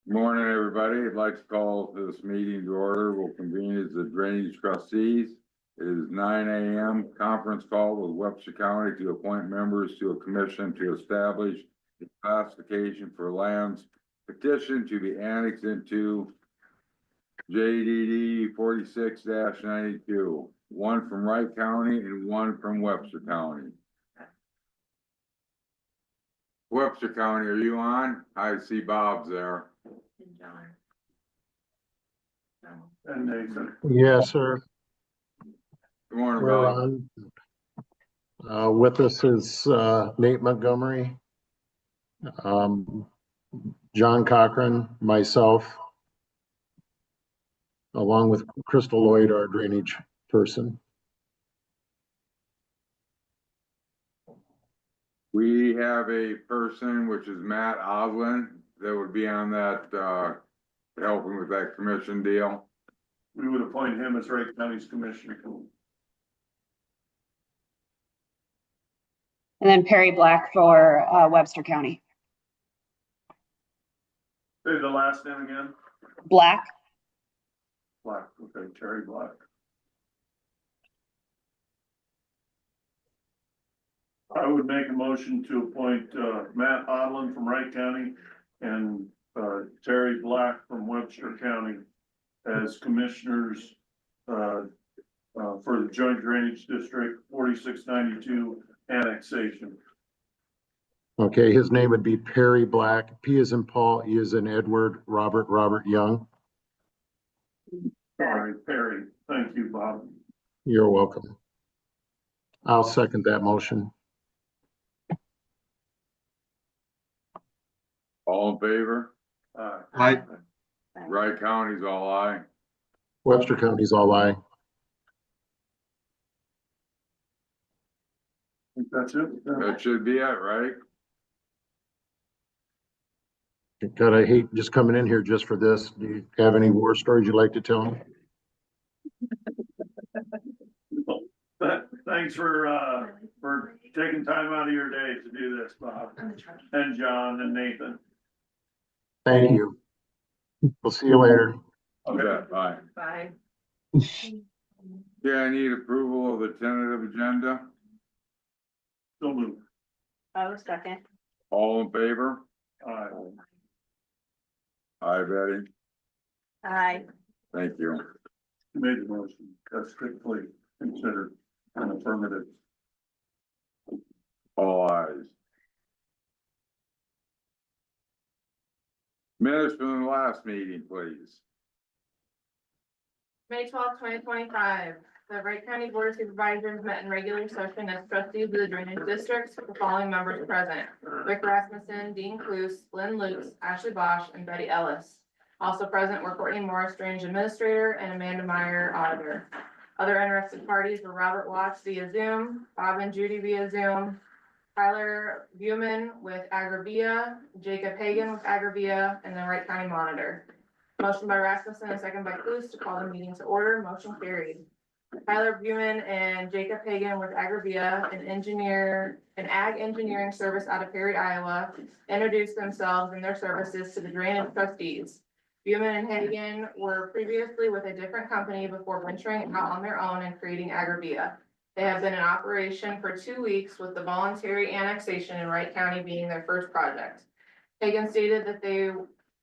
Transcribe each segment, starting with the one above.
Morning, everybody. I'd like to call this meeting to order. We'll convene as the Drainage Trustees. It is 9 a.m. Conference call with Webster County to appoint members to a commission to establish a classification for lands petition to be annexed into JDD 46-92. One from Wright County and one from Webster County. Webster County, are you on? I see Bob's there. And John. And Nathan. Yes, sir. Good morning, We're Bob. on. With us is Nate Montgomery, John Cochran, myself, along with Crystal Lloyd, our drainage person. We have a person, which is Matt Oslin, that would be on that, helping with that commission deal. We would appoint him as Wright County's commissioner. And then Perry Black for Webster County. Say the last name again? Black. Black, okay, Terry Black. I would make a motion to appoint Matt Odlin from Wright County and Terry Black from Webster County as commissioners for the Joint Drainage District 4692 annexation. Okay, his name would be Perry Black. P is in Paul, E is in Edward, Robert Young. Sorry, Perry. Thank you, Bob. You're welcome. I'll second that motion. All in favor? Aye. Wright County's all aye. Webster County's all aye. I think that's it. That should be it, right? God, I hate just coming in here just for this. Do you have any war stories you'd like to tell? Thanks for taking time out of your day to do this, Bob, and John and Nathan. Thank you. We'll see you later. Okay, bye. Bye. Yeah, I need approval of the tentative agenda. So moved. Oh, second. All in favor? Aye. Aye, Betty. Aye. Thank you. You made the motion. That's strictly considered an affirmative. All ayes. Minutes from the last meeting, please. May 12th, 2025, the Wright County Board of Supervisors met in regular session as trustees of the drainage districts with the following members present: Rick Rasmussen, Dean Cluse, Lynn Lukes, Ashley Bosch, and Betty Ellis. Also present were Courtney Morris, drainage administrator, and Amanda Meyer, auditor. Other interested parties were Robert Watts via Zoom, Bob and Judy via Zoom, Tyler Buman with Agrabia, Jacob Hagan with Agrabia, and the Wright County Monitor. Motion by Rasmussen and second by Cluse to call the meeting to order. Motion carried. Tyler Buman and Jacob Hagan with Agrabia, an ag engineering service out of Perry, Iowa, introduced themselves and their services to the drainage trustees. Buman and Hagan were previously with a different company before venturing out on their own and creating Agrabia. They have been in operation for 2 weeks, with the voluntary annexation in Wright County being their first project. Hagan stated that they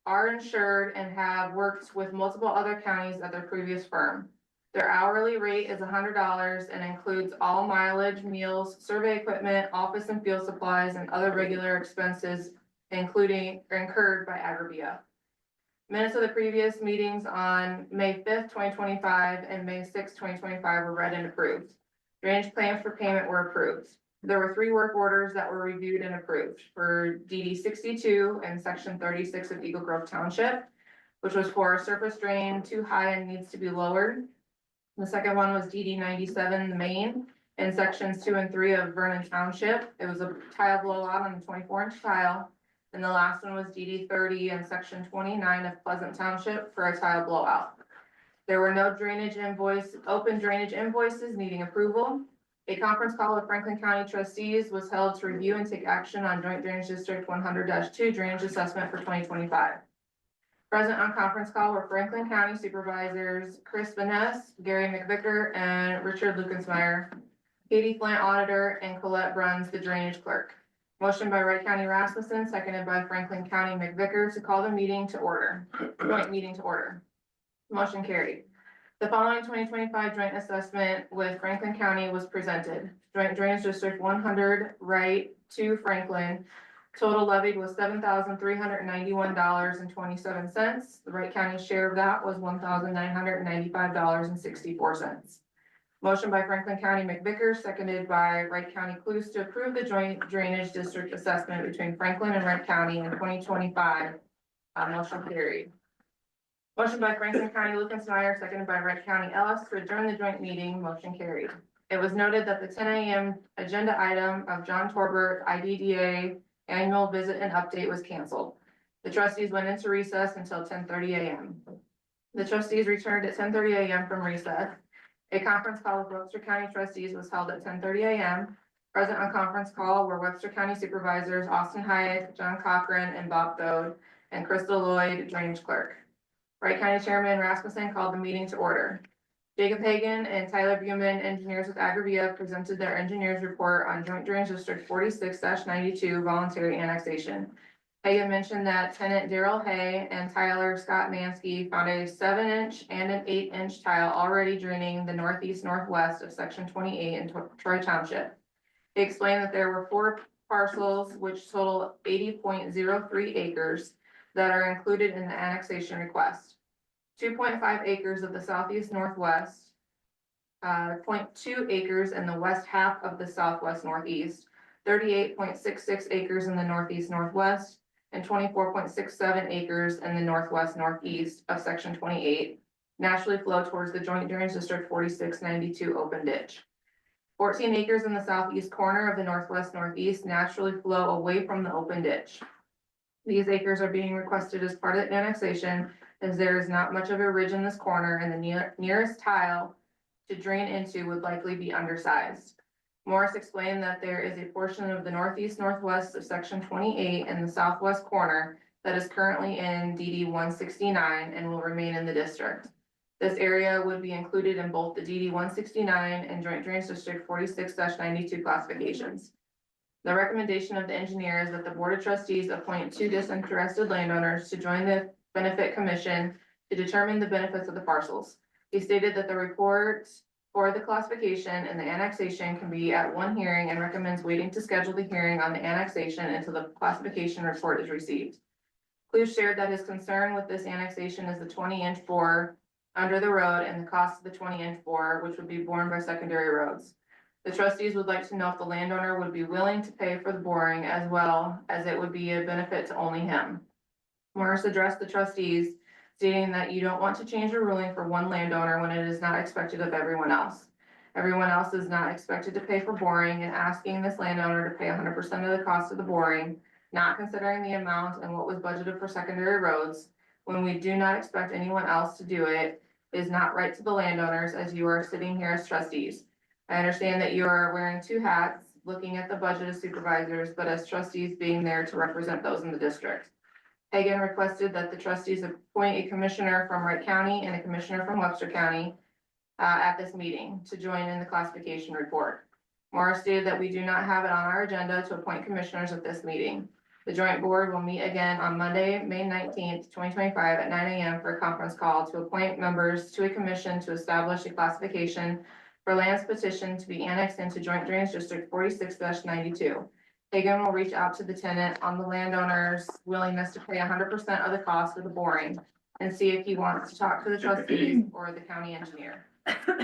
are insured and have worked with multiple other counties at their previous firm. Their hourly rate is $100 and includes all mileage, meals, survey equipment, office and field supplies, and other regular expenses, including incurred by Agrabia. Minutes of the previous meetings on May 5th, 2025 and May 6th, 2025 were read and approved. Drainage plans for payment were approved. There were 3 work orders that were reviewed and approved for DD 62 and section 36 of Eagle Grove Township, which was for a surface drain too high and needs to be lowered. The second one was DD 97, the main, in sections 2 and 3 of Vernon Township. It was a tile blowout on a 24-inch tile. And the last one was DD 30 and section 29 of Pleasant Township for a tile blowout. There were no open drainage invoices needing approval. A conference call with Franklin County trustees was held to review and take action on Joint Drainage District 100-2 drainage assessment for 2025. Present on conference call were Franklin County Supervisors Chris Vaness, Gary McVicker, and Richard Lucasmeyer, Katie Flint Auditor, and Colette Bruns, the Drainage Clerk. Motion by Wright County Rasmussen, seconded by Franklin County McVicker to call the meeting to order, joint meeting to order. Motion carried. The following 2025 joint assessment with Franklin County was presented. Joint Drainage District 100, Wright to Franklin. Total levied was $7,391.27. The Wright County share of that was $1,995.64. Motion by Franklin County McVicker, seconded by Wright County Clues to approve the joint drainage district assessment between Franklin and Wright County in 2025. Motion carried. Motion by Franklin County Lucasmeyer, seconded by Wright County Ellis to adjourn the joint meeting. Motion carried. It was noted that the 10 a.m. agenda item of John Torbert IDDA annual visit and update was canceled. The trustees went into recess until 10:30 a.m. The trustees returned at 10:30 a.m. from recess. A conference call with Webster County trustees was held at 10:30 a.m. Present on conference call were Webster County Supervisors Austin Hayek, John Cochran, and Bob Thode, and Crystal Lloyd, Drainage Clerk. Wright County Chairman Rasmussen called the meeting to order. Jacob Hagan and Tyler Buman, engineers with Agravia, presented their engineers report on Joint Drainage District 46-92 voluntary annexation. Hagan mentioned that tenant Daryl Hay and Tyler Scott Mansky found a 7-inch and an 8-inch tile already draining the northeast-northwest of section 28 in Troy Township. He explained that there were 4 parcels which total 80.03 acres that are included in the annexation request. 2.5 acres of the southeast northwest, 0.2 acres in the west half of the southwest northeast, 38.66 acres in the northeast northwest, and 24.67 acres in the northwest northeast of section 28 naturally flow towards the Joint Drainage District 4692 open ditch. 14 acres in the southeast corner of the northwest northeast naturally flow away from the open ditch. These acres are being requested as part of the annexation, as there is not much of a ridge in this corner and the nearest tile to drain into would likely be undersized. Morris explained that there is a portion of the northeast northwest of section 28 in the southwest corner that is currently in DD 169 and will remain in the district. This area would be included in both the DD 169 and Joint Drainage District 46-92 classifications. The recommendation of the engineer is that the Board of Trustees appoint 2 disinterested landowners to join the Benefit Commission to determine the benefits of the parcels. He stated that the report for the classification and the annexation can be at one hearing and recommends waiting to schedule the hearing on the annexation until the classification report is received. Clues shared that his concern with this annexation is the 20-inch bore under the road and the cost of the 20-inch bore, which would be borne by secondary roads. The trustees would like to know if the landowner would be willing to pay for the boring, as well as it would be a benefit to only him. Morris addressed the trustees, stating that you don't want to change a ruling for one landowner when it is not expected of everyone else. Everyone else is not expected to pay for boring, and asking this landowner to pay 100% of the cost of the boring, not considering the amount and what was budgeted for secondary roads, when we do not expect anyone else to do it, is not right to the landowners, as you are sitting here as trustees. I understand that you are wearing 2 hats, looking at the budget as supervisors, but as trustees being there to represent those in the district. Hagan requested that the trustees appoint a commissioner from Wright County and a commissioner from Webster County at this meeting to join in the classification report. Morris stated that we do not have it on our agenda to appoint commissioners at this meeting. The joint board will meet again on Monday, May 19th, 2025 at 9 a.m. for a conference call to appoint members to a commission to establish a classification for lands petitioned to be annexed into Joint Drainage District 46-92. Hagan will reach out to the tenant on the landowner's willingness to pay 100% of the cost of the boring and see if he wants to talk to the trustees or the county engineer.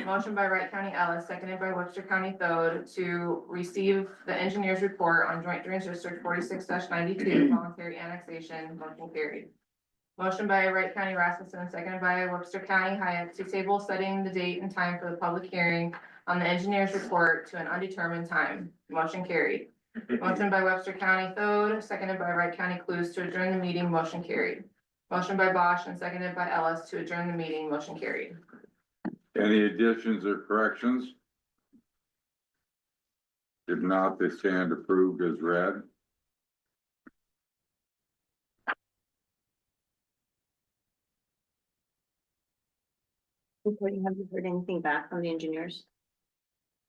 Motion by Wright County Ellis, seconded by Webster County Thode to receive the engineer's report on Joint Drainage District 46-92 voluntary annexation. Motion carried. Motion by Wright County Rasmussen, seconded by Webster County Hyatt to table setting the date and time for the public hearing on the engineer's report to an undetermined time. Motion carried. Motion by Webster County Thode, seconded by Wright County Clues to adjourn the meeting. Motion carried. Motion by Bosch and seconded by Ellis to adjourn the meeting. Motion carried. Any additions or corrections? If not, they stand approved as read. Courtney, have you heard anything back from the engineers?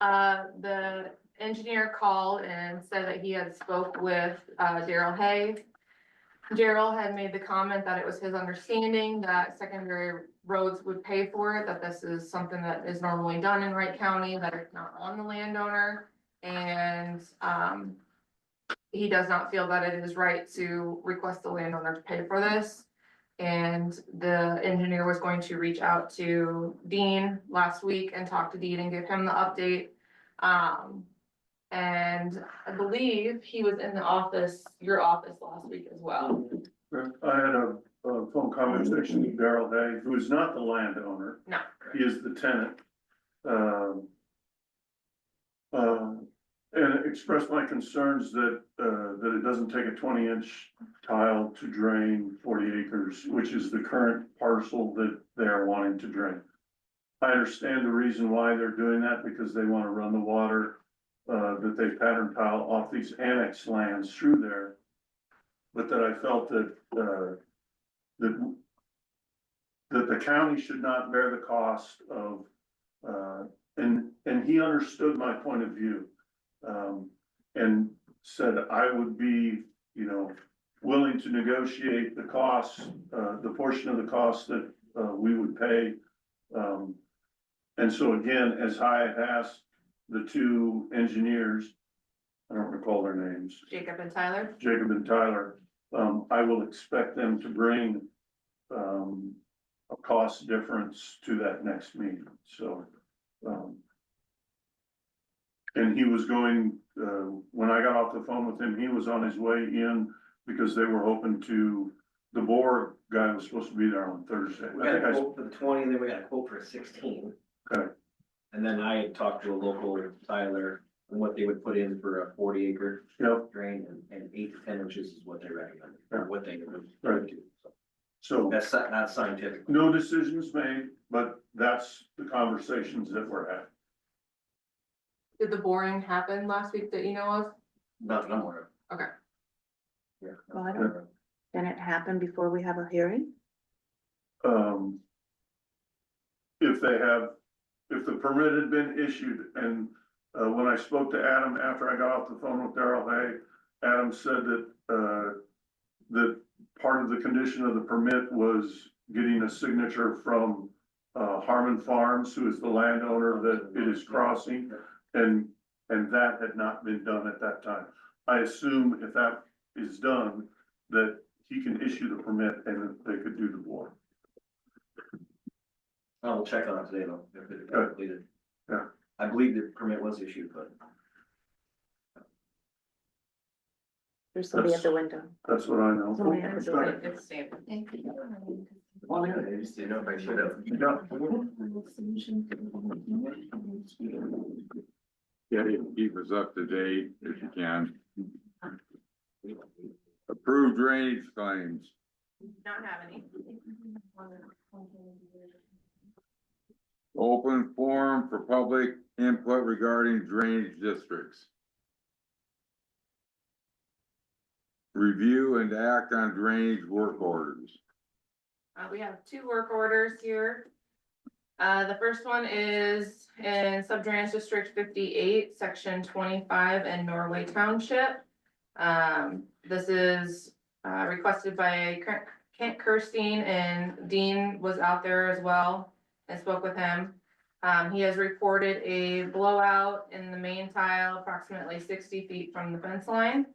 The engineer called and said that he had spoke with, Daryl Hay. Daryl had made the comment that it was his understanding that secondary roads would pay for it, that this is something that is normally done in Wright County, that it's not on the landowner. And, he does not feel that it is right to request the landowner to pay for this. And the engineer was going to reach out to Dean last week and talk to Dean and give him the update. And I believe he was in the office, your office last week as well. I had a phone conversation with Daryl Hay, who is not the landowner. No. He is the tenant. And expressed my concerns that it doesn't take a 20-inch tile to drain 40 acres, which is the current parcel that they are wanting to drain. I understand the reason why they're doing that, because they want to run the water that they pattern tile off these annex lands through there. But that I felt that that the county should not bear the cost of, and he understood my point of view. And said I would be, willing to negotiate the costs, the portion of the cost that we would pay. And so again, as I had asked the two engineers, I don't recall their names, Jacob and Tyler. Jacob and Tyler, I will expect them to bring a cost difference to that next meeting, so. And he was going, when I got off the phone with him, he was on his way in because they were hoping to, the bore guy was supposed to be there on Thursday. We got a quote for the 20, and then we got a quote for a 16. Okay. And then I had talked to a local Tyler on what they would put in for a 40-acre Yep. drain, and 8 to 10 inches is what they recommend, or what they would Right. do. So That's not scientific. no decisions made, but that's the conversations that we're having. Did the boring happen last week that you know of? Not that I'm aware of. Okay. Yeah. Well, I don't- Can it happen before we have a hearing? If the permit had been issued, and, when I spoke to Adam after I got off the phone with Daryl Hay, Adam said that part of the condition of the permit was getting a signature from, Harmon Farms, who is the landowner that it is crossing, and that had not been done at that time. I assume if that is done, that he can issue the permit and they could do the bore. I'll check on it today though, if it got Okay. completed. Yeah. I believe the permit was issued, but There's somebody at the window. That's what I know. Somebody at the door. It's stamped. well, yeah, I just didn't know if I should have. Yeah, keep us up to date if you can. Approved drainage claims. Not have any. Open forum for public input regarding drainage districts. Review and act on drainage work orders. We have 2 work orders here. The first one is in Sub-Drainage District 58, Section 25 in Norway Township. This is requested by Kent Kirstein, and Dean was out there as well and spoke with him. He has reported a blowout in the main tile approximately 60 feet from the fence line.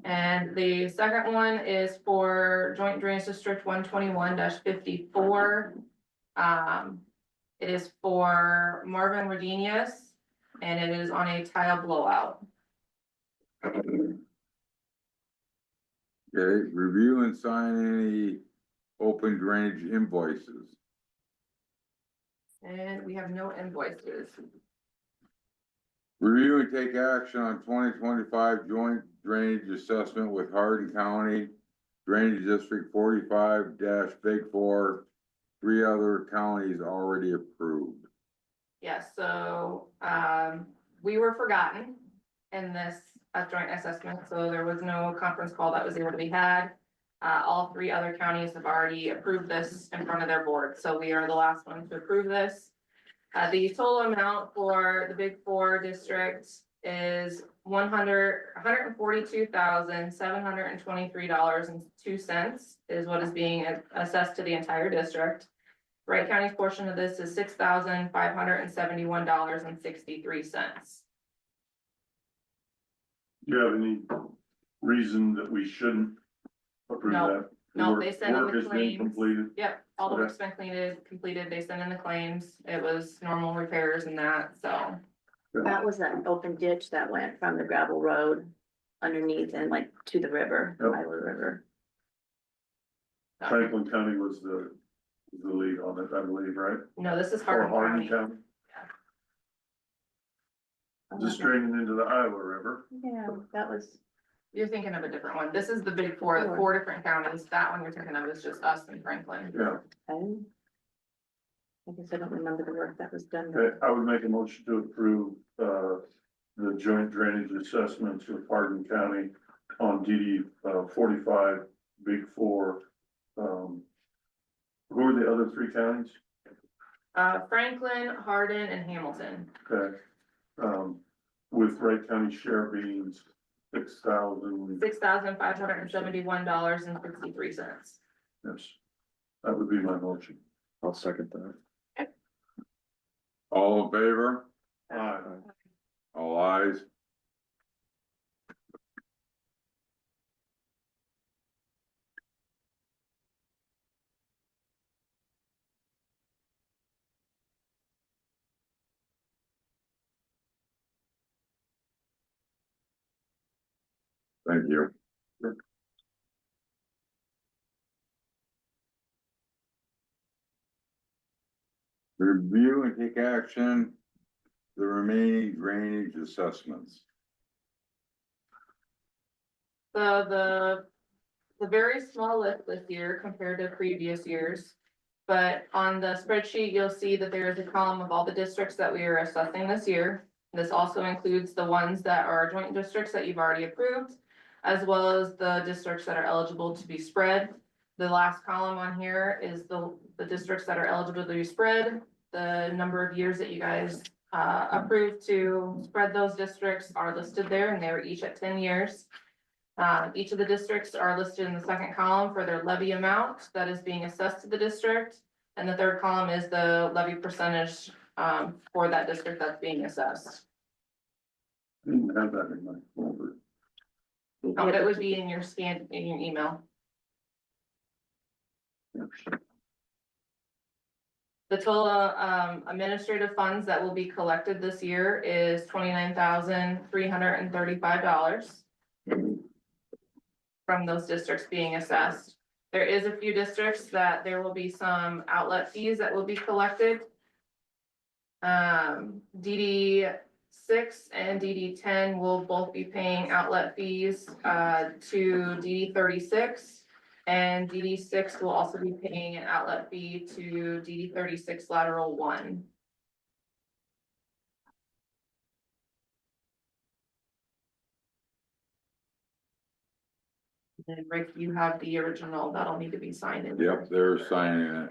And the second one is for Joint Drainage District 121-54. It is for Marvin Rodinius, and it is on a tile blowout. Okay, review and sign any open drainage invoices. And we have no invoices. Review and take action on 2025 joint drainage assessment with Hardin County Drainage District 45-Big 4. 3 other counties already approved. Yes, so, we were forgotten in this joint assessment, so there was no conference call that was able to be had. All three other counties have already approved this in front of their board, so we are the last one to approve this. The total amount for the big four districts is $142,723.02 is what is being assessed to the entire district. Wright County's portion of this is $6,571.63. Do you have any reason that we shouldn't approve No. that? The No, work- they sent in work the has been claims. completed. Yep, all the Okay. work's been completed, they sent in the claims, it was normal repairs and that, so. That was an open ditch that went from the gravel road underneath and like to the river, Yep. Iowa River. Franklin County was the lead on it, I believe, right? No, this is Or Hardin County. County, just draining into the Iowa River. Yeah, that was, You're thinking of a different one, this is the big four, the four different counties, that one you're thinking of is just us and Franklin. Yeah, I guess I don't remember the work that was done. okay, I would make a motion to approve, the joint drainage assessments with Hardin County on DD 45, Big Four. Who are the other three counties? Franklin, Hardin, and Hamilton. Okay, with Wright County share being $6,000, $6,571.63. yes, that would be my motion. I'll second that. All in favor? Aye. All ayes. Thank you. Review and take action, the remaining drainage assessments. The very small list this year compared to previous years. But on the spreadsheet, you'll see that there is a column of all the districts that we are assessing this year. This also includes the ones that are joint districts that you've already approved, as well as the districts that are eligible to be spread. The last column on here is the districts that are eligible to be spread, the number of years that you guys approved to spread those districts are listed there, and they were each at 10 years. Each of the districts are listed in the second column for their levy amount that is being assessed to the district. And the third column is the levy percentage for that district that's being assessed. I didn't have that in my folder. It would be in your in your email. The total administrative funds that will be collected this year is $29,335. From those districts being assessed. There is a few districts that there will be some outlet fees that will be collected. DD 6 and DD 10 will both be paying outlet fees to DD 36. And DD 6 will also be paying an outlet fee to DD 36 lateral 1. And Rick, you have the original that'll need to be signed in. Yep, they're signing it.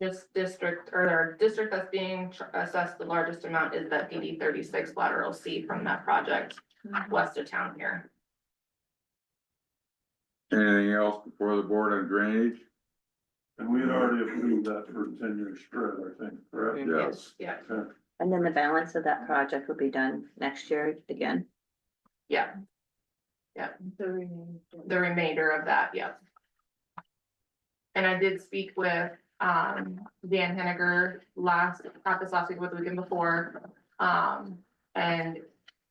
This district, or our district that's being assessed the largest amount is that DD 36 lateral C from that project west of town here. Anything else before the board on drainage? And we had already approved that for 10-year spread, I think, correct? Yes. Yeah, Okay. And then the balance of that project will be done next year again. yeah, the remainder of that, yeah. And I did speak with Dan Henniger not this last week, but the weekend before. And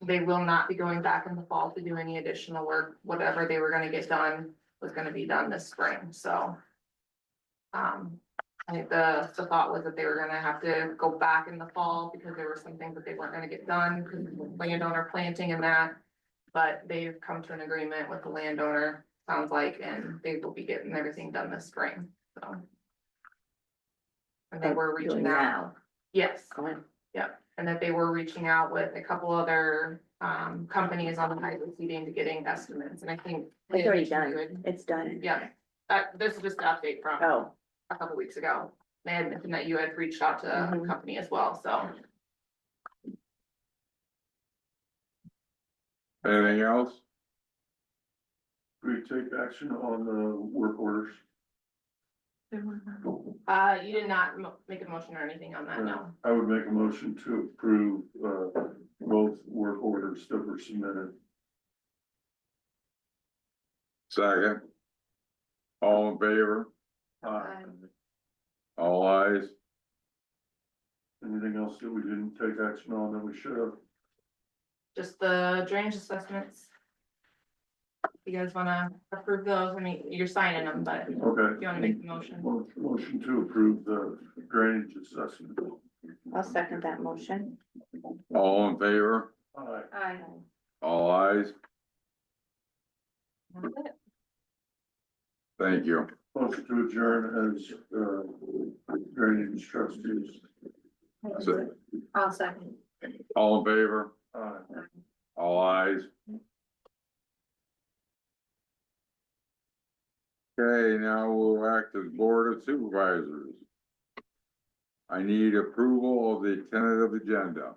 they will not be going back in the fall to do any additional work. Whatever they were gonna get done was gonna be done this spring, so. I think the thought was that they were gonna have to go back in the fall because there were some things that they weren't gonna get done, because of landowner planting and that. But they've come to an agreement with the landowner, sounds like, and they will be getting everything done this spring, so. And they were reaching Doing out, now. yes, Going. yep, and that they were reaching out with a couple other companies on the hybrid seeding to getting estimates, and I think. It's already done. It's done. Yeah, this is just an update from Oh, a couple weeks ago. They had mentioned that you had reached out to a Mhm. company as well, so. Anything else? We take action on the work orders. You did not make a motion or anything on that, no. I would make a motion to approve, both work orders that were submitted. Second. All in favor? All ayes? Anything else that we didn't take action on that we should have? Just the drainage assessments. You guys wanna approve those? I mean, you're signing them, but if Okay. you wanna make the motion. Motion to approve the drainage assessment. I'll second that motion. All in favor? Aye. Aye. All ayes? That's it. Thank you. Motion to adjourn as, drainage trustees. So, I'll second. all in favor? Aye. All ayes? Okay, now we'll act as Board of Supervisors. I need approval of the tentative agenda.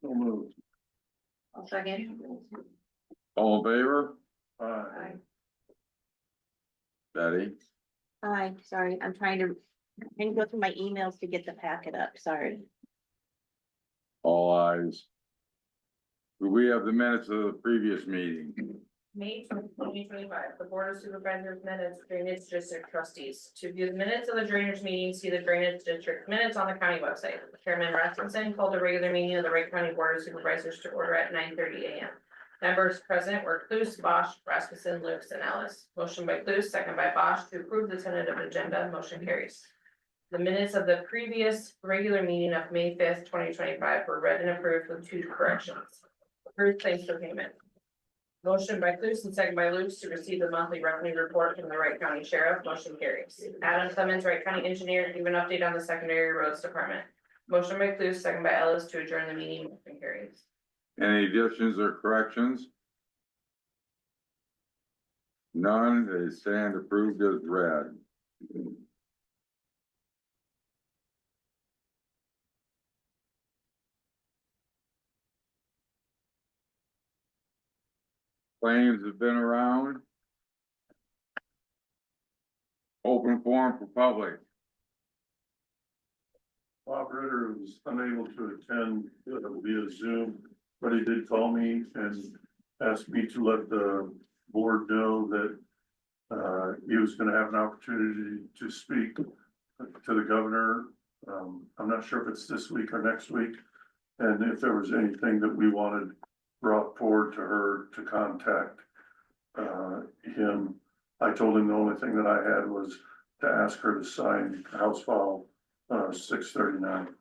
So moved. I'll second. All in favor? Aye. Betty? Aye, sorry, I'm trying to go through my emails to get the packet up, sorry. All ayes. Do we have the minutes of the previous meeting? May 2025, the Board of Supervisors minutes, Drainage District Trustees. To view the minutes of the drainage meeting, see the Drainage District minutes on the county website. Chairman Rasmussen called a regular meeting of the Wright County Board of Supervisors to order at 9:30 a.m. Members present were Cluse, Bosch, Rasmussen, Lukes, and Ellis. Motion by Cluse, second by Bosch to approve the tentative agenda. Motion carries. The minutes of the previous regular meeting of May 5th, 2025 were read and approved with 2 corrections. Approved claims for payment. Motion by Cluse and second by Lukes to receive the monthly revenue report from the Wright County Sheriff. Motion carries. Adam Clemens, Wright County Engineer, give an update on the secondary roads department. Motion by Cluse, second by Ellis to adjourn the meeting. Motion carries. Any additions or corrections? None, they stand approved as read. Claims have been around. Open forum for public. Bob Ritter was unable to attend via Zoom, but he did call me and asked me to let the board know that he was gonna have an opportunity to speak to the governor. I'm not sure if it's this week or next week. And if there was anything that we wanted brought forward to her to contact him. I told him the only thing that I had was to ask her to sign House File 639.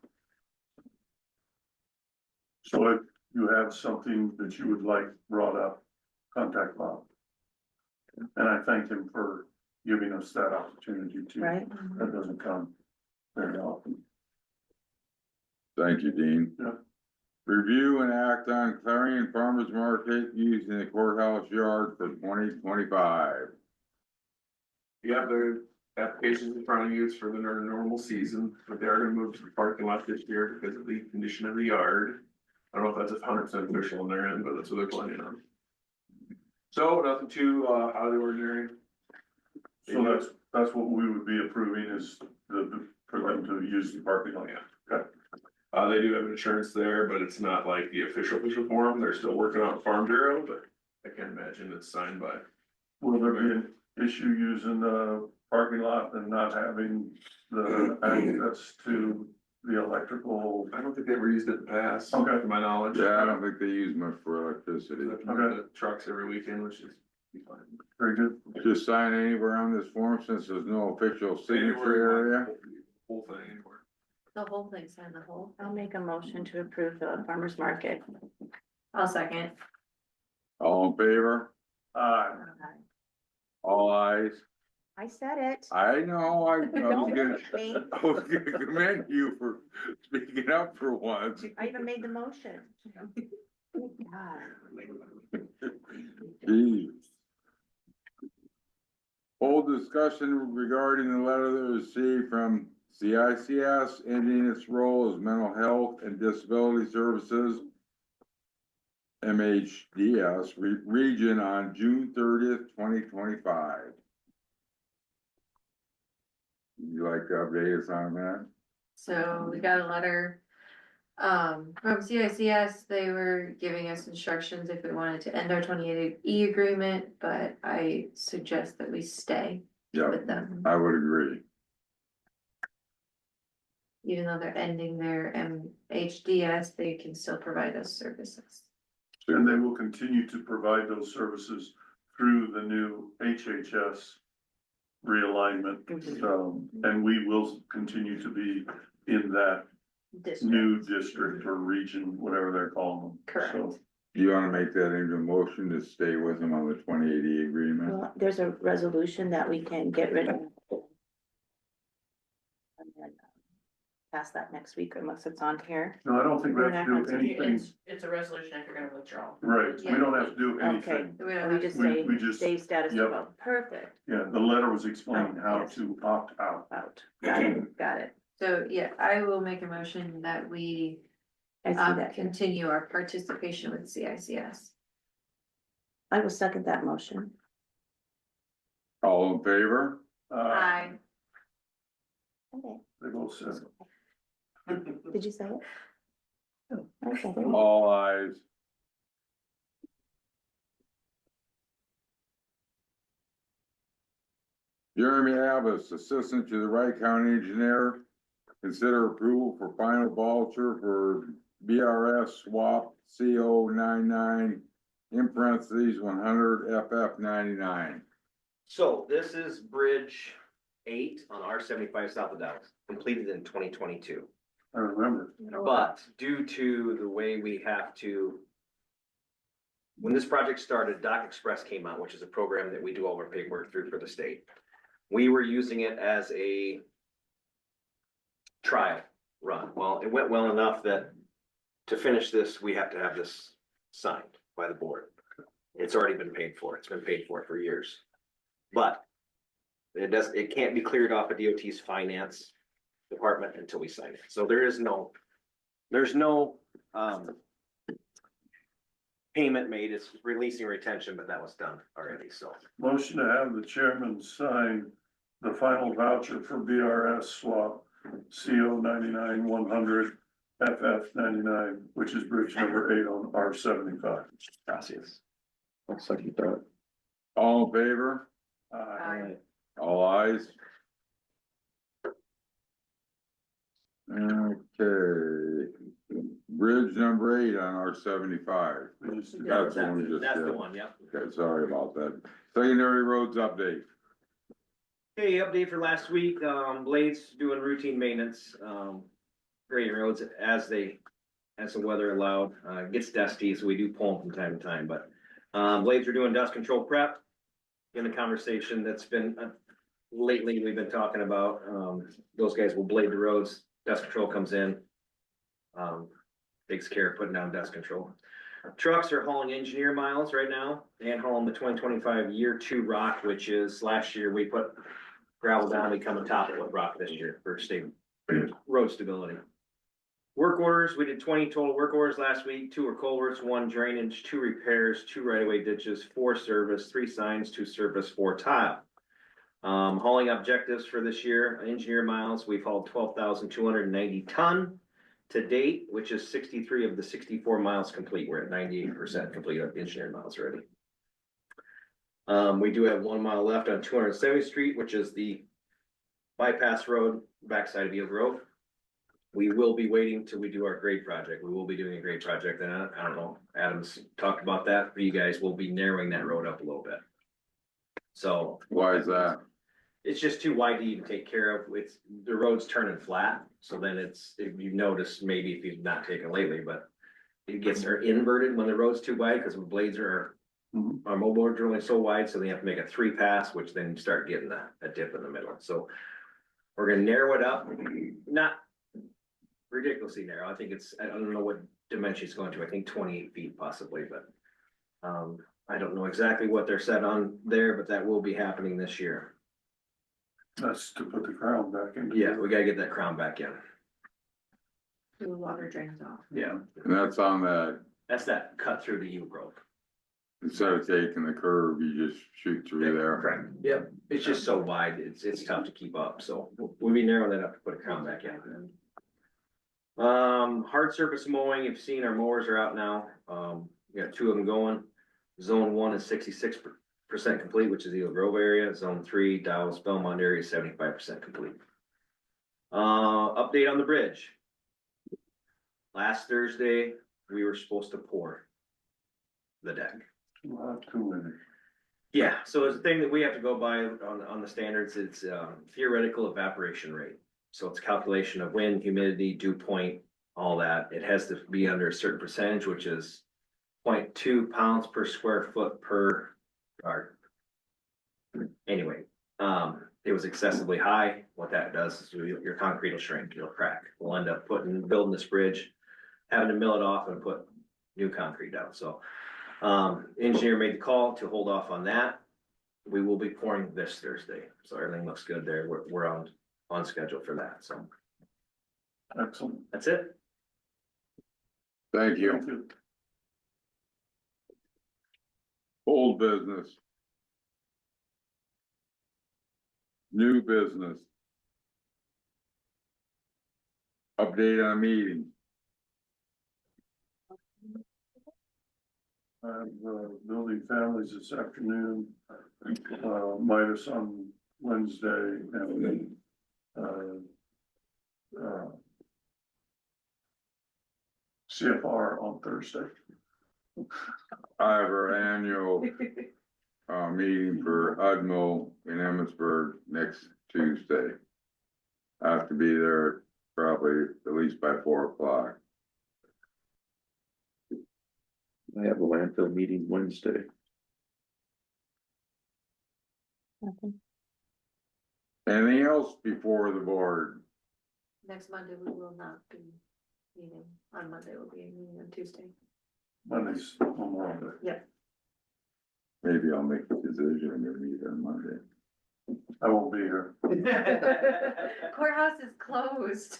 So if you have something that you would like brought up, contact Bob. And I thank him for giving us that opportunity too. Right. That doesn't come very often. Thank you, Dean. Yeah. Review and act on Clarion Farmers Market using the courthouse yard for 2025. Yeah, the applications in front of you is for the normal season, but they are gonna move to the parking lot this year because of the condition of the yard. I don't know if that's 100% official on their end, but that's what they're planning on. So nothing too out of the ordinary. So that's what we would be approving is for them to use the parking lot. Yeah. They do have insurance there, but it's not like the official form. They're still working on Farm Bureau, but I can't imagine it's signed by. Will there be an issue using the parking lot and not having the access to the electrical? I don't think they ever used it in the past, Okay. to my knowledge. Yeah, I don't think they use much for electricity. They have to move the trucks every weekend, which is be fine. Very good. Just sign anywhere on this form since there's no official signature area. Whole thing anywhere. The whole thing, sign the whole. I'll make a motion to approve the farmer's market. I'll second. All in favor? Aye. All ayes? I said it. I know, I was Don't gonna, look at me. I was gonna commend you for speaking up for once. I even made the motion. God. Jeez. Full discussion regarding the letter that was received from CICS ending its role as mental health and disability services. MHDS region on June 30th, 2025. You like to update us on that? So we got a letter from CICS. They were giving us instructions if we wanted to end our 28E agreement, but I suggest that we stay Yeah, with them, I would agree. even though they're ending their MHDS, they can still provide us services. And they will continue to provide those services through the new HHS realignment. And we will continue to be in that new district or region, whatever they're calling them. Correct. So, Do you wanna make that into a motion to stay with them on the 2080 agreement? Well, there's a resolution that we can get rid of. And then pass that next week unless it's on here. no, I don't think we have to do anything. It's a resolution if you're gonna withdraw. Right, we don't have to do Okay, anything. We don't we have just We- say, we just- stay status yep. quo. Perfect. Yeah, the letter was explaining Oh, how yes. to opt out. Out. Got it. Got it. So, yeah, I will make a motion that we I see that. continue our participation with CICS. I will second that motion. All in favor? Aye. Okay. They both said. Did you say it? Oh, okay. All ayes. Jeremy Abbas, Assistant to the Wright County Engineer, consider approval for final voucher for BRS swap CO 99 in parentheses 100 FF 99. So this is Bridge 8 on R-75 south of Dallas, completed in 2022. I remember. But due to the way we have to, when this project started, Doc Express came out, which is a program that we do all our paperwork through for the state. We were using it as a trial run. Well, it went well enough that to finish this, we have to have this signed by the board. It's already been paid for. It's been paid for years. But it can't be cleared off of DOT's finance department until we sign it. So there's no payment made. It's releasing retention, but that was done already, so. Motion to have the chairman sign the final voucher for BRS swap CO 99 100 FF 99, which is bridge number 8 on R-75. Gracias. All in favor? Aye. All ayes? Okay, bridge number 8 on R-75. That's the one we just That's the did. one, yep. Okay, sorry about that. Secondary roads update. Hey, update for last week, Blades doing routine maintenance, grading roads as the weather allowed, gets dusty, so we do pull them from time to time, but, Blades are doing dust control prep. In a conversation that's been, lately, we've been talking about, those guys will blade the roads, dust control comes in. Takes care of putting down dust control. Trucks are hauling engineer miles right now and hauling the 2025 year 2 rock, which is last year we put gravel down, we come on top of rock this year for stable road stability. Work orders, we did 20 total work orders last week. 2 were culverts, 1 drainage, 2 repairs, 2 right-of-way ditches, 4 service, 3 signs, 2 surface, 4 tile. Hauling objectives for this year, engineer miles, we've hauled 12,290 ton to date, which is 63 of the 64 miles complete. We're at 98% complete of engineer miles already. We do have 1 mile left on 270th Street, which is the bypass road, backside of Beal Grove. We will be waiting till we do our grade project. We will be doing a grade project, and I don't know, Adam's talked about that for you guys. We'll be narrowing that road up a little bit. So Why is that? it's just too wide to even take care of. It's, the road's turning flat, so then it's, if you notice, maybe if you've not taken lately, but it gets inverted when the road's too wide, because the blades are, our mobile boards are only so wide, so they have to make a 3-pass, which then you start getting a dip in the middle. So we're gonna narrow it up, not ridiculously narrow. I think it's, I don't know what dimension it's going to. I think 28 feet possibly, but I don't know exactly what they're set on there, but that will be happening this year. That's to put the crown back in. Yeah, we gotta get that crown back in. The water drains off. Yeah, And that's on that, that's that cut through the U growth. instead of taking the curve, you just shoot through there. Correct. Yep, it's just so wide, it's tough to keep up, so we'll be narrowing that up to put a crown back in. Hard surface mowing, you've seen our mowers are out now, we got 2 of them going. Zone 1 is 66% complete, which is the Eagle Grove area. Zone 3, Dallas Belmont area is 75% complete. Update on the bridge. Last Thursday, we were supposed to pour the deck. Too many. Yeah, so it's a thing that we have to go by on the standards. It's theoretical evaporation rate. So it's calculation of wind, humidity, dew point, all that. It has to be under a certain percentage, which is 0.2 pounds per square foot per yard. Anyway, it was excessively high. What that does is your concrete will shrink, it'll crack. We'll end up building this bridge, having to mill it off and put new concrete down. So engineer made the call to hold off on that. We will be pouring this Thursday, so everything looks good there. We're on schedule for that. So Excellent. that's it. Thank you. Old business. New business. Update on meeting. I have building families this afternoon, Midas on Wednesday, and then CFR on Thursday. I have our annual meeting for UDMO in Emmitsburg next Tuesday. I have to be there probably at least by 4 o'clock. I have a landfill meeting Wednesday. Anything else before the board? Next Monday, we will not be meeting. On Monday, we'll be meeting on Tuesday. Monday's Memorial Day. Maybe I'll make a decision and meet on Monday. I won't be here. Courthouse is closed.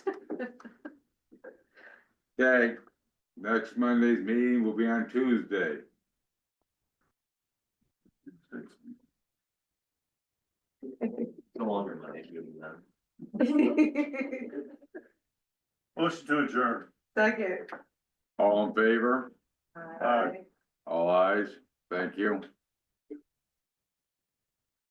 Okay, next Monday's meeting will be on Tuesday. No longer Monday meeting then. Motion to adjourn. Second. All in favor? Aye. All ayes. Thank you.